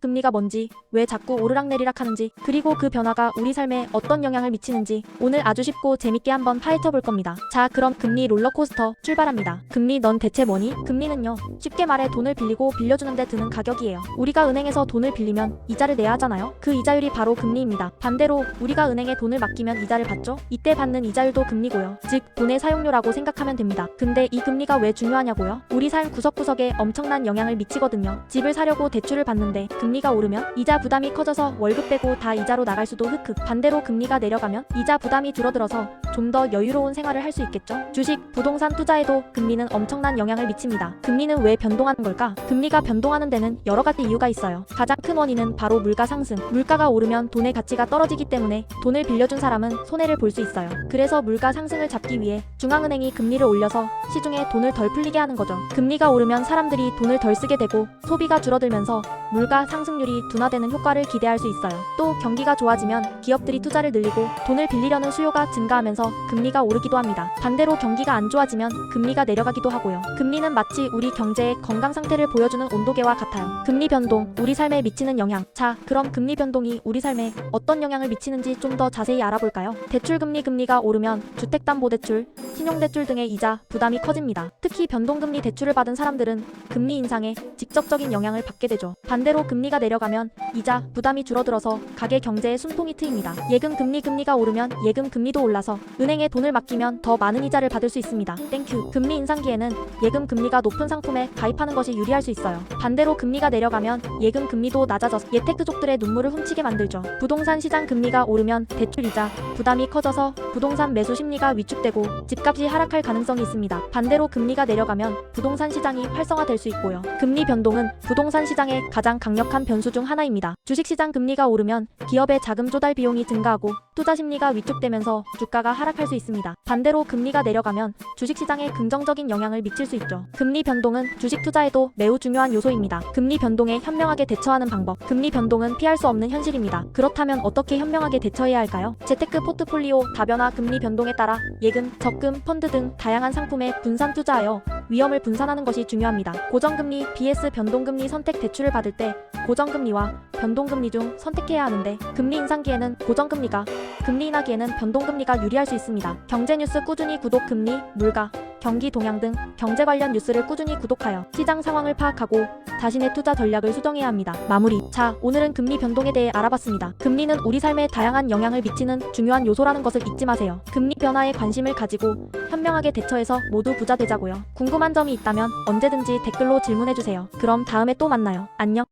금리가 뭔지, 왜 자꾸 오르락내리락 하는지, 그리고 그 변화가 우리 삶에 어떤 영향을 미치는지 오늘 아주 쉽고 재밌게 한번 파헤쳐 볼 겁니다. 자, 그럼 금리 롤러코스터 출발합니다. 금리 넌 대체 뭐니? 금리는요, 쉽게 말해 돈을 빌리고 빌려주는데 드는 가격이에요. 우리가 은행에서 돈을 빌리면 이자를 내야 하잖아요. 그 이자율이 바로 금리입니다. 반대로 우리가 은행에 돈을 맡기면 이자를 받죠? 이때 받는 이자율도 금리고요. 즉, 돈의 사용료라고 생각하면 됩니다. 근데 이 금리가 왜 중요하냐고요? 우리 삶 구석구석에 엄청난 영향을 미치거든요. 집을 사려고 대출을 받는데 금리가 오르면 이자 부담이 커져서 월급 빼고 다 이자로 나갈 수도 흑흑. 반대로 금리가 내려가면 이자 부담이 줄어들어서 좀 더 여유로운 생활을 할 수 있겠죠. 주식, 부동산 투자에도 금리는 엄청난 영향을 미칩니다. 금리는 왜 변동하는 걸까? 금리가 변동하는 데는 여러 가지 이유가 있어요. 가장 큰 원인은 바로 물가 상승. 물가가 오르면 돈의 가치가 떨어지기 때문에 돈을 빌려준 사람은 손해를 볼 수 있어요. 그래서 물가 상승을 잡기 위해 중앙은행이 금리를 올려서 시중에 돈을 덜 풀리게 하는 거죠. 금리가 오르면 사람들이 돈을 덜 쓰게 되고 소비가 줄어들면서 물가 상승률이 둔화되는 효과를 기대할 수 있어요. 또 경기가 좋아지면 기업들이 투자를 늘리고 돈을 빌리려는 수요가 증가하면서 금리가 오르기도 합니다. 반대로 경기가 안 좋아지면 금리가 내려가기도 하고요. 금리는 마치 우리 경제의 건강 상태를 보여주는 온도계와 같아요. 금리 변동, 우리 삶에 미치는 영향. 자, 그럼 금리 변동이 우리 삶에 어떤 영향을 미치는지 좀 더 자세히 알아볼까요? 대출금리, 금리가 오르면 주택담보대출, 신용대출 등의 이자 부담이 커집니다. 특히 변동금리 대출을 받은 사람들은 금리 인상에 직접적인 영향을 받게 되죠. 반대로 금리가 내려가면 이자 부담이 줄어들어서 가계 경제에 숨통이 트입니다. 예금금리, 금리가 오르면 예금금리도 올라서 은행에 돈을 맡기면 더 많은 이자를 받을 수 있습니다. 땡큐. 금리 인상기에는 예금금리가 높은 상품에 가입하는 것이 유리할 수 있어요. 반대로 금리가 내려가면 예금금리도 낮아져서 예테크족들의 눈물을 훔치게 만들죠. 부동산 시장 금리가 오르면 대출이자 부담이 커져서 부동산 매수 심리가 위축되고 집값이 하락할 가능성이 있습니다. 반대로 금리가 내려가면 부동산 시장이 활성화될 수 있고요. 금리 변동은 부동산 시장의 가장 강력한 변수 중 하나입니다. 주식시장 금리가 오르면 기업의 자금 조달 비용이 증가하고 투자 심리가 위축되면서 주가가 하락할 수 있습니다. 반대로 금리가 내려가면 주식시장에 긍정적인 영향을 미칠 수 있죠. 금리 변동은 주식 투자에도 매우 중요한 요소입니다. 금리 변동에 현명하게 대처하는 방법. 금리 변동은 피할 수 없는 현실입니다. 그렇다면 어떻게 현명하게 대처해야 할까요? 재테크 포트폴리오 다변화. 금리 변동에 따라 예금, 적금, 펀드 등 다양한 상품에 분산 투자하여 위험을 분산하는 것이 중요합니다. 고정금리 vs 변동금리 선택. 대출을 받을 때 고정금리와 변동금리 중 선택해야 하는데 금리 인상기에는 고정금리가, 금리 인하기에는 변동금리가 유리할 수 있습니다. 경제뉴스 꾸준히 구독. 금리, 물가, 경기 동향 등 경제 관련 뉴스를 꾸준히 구독하여 시장 상황을 파악하고 자신의 투자 전략을 수정해야 합니다. 마무리. 자, 오늘은 금리 변동에 대해 알아봤습니다. 금리는 우리 삶에 다양한 영향을 미치는 중요한 요소라는 것을 잊지 마세요. 금리 변화에 관심을 가지고 현명하게 대처해서 모두 부자 되자고요. 궁금한 점이 있다면 언제든지 댓글로 질문해주세요. 그럼 다음에 또 만나요. 안녕.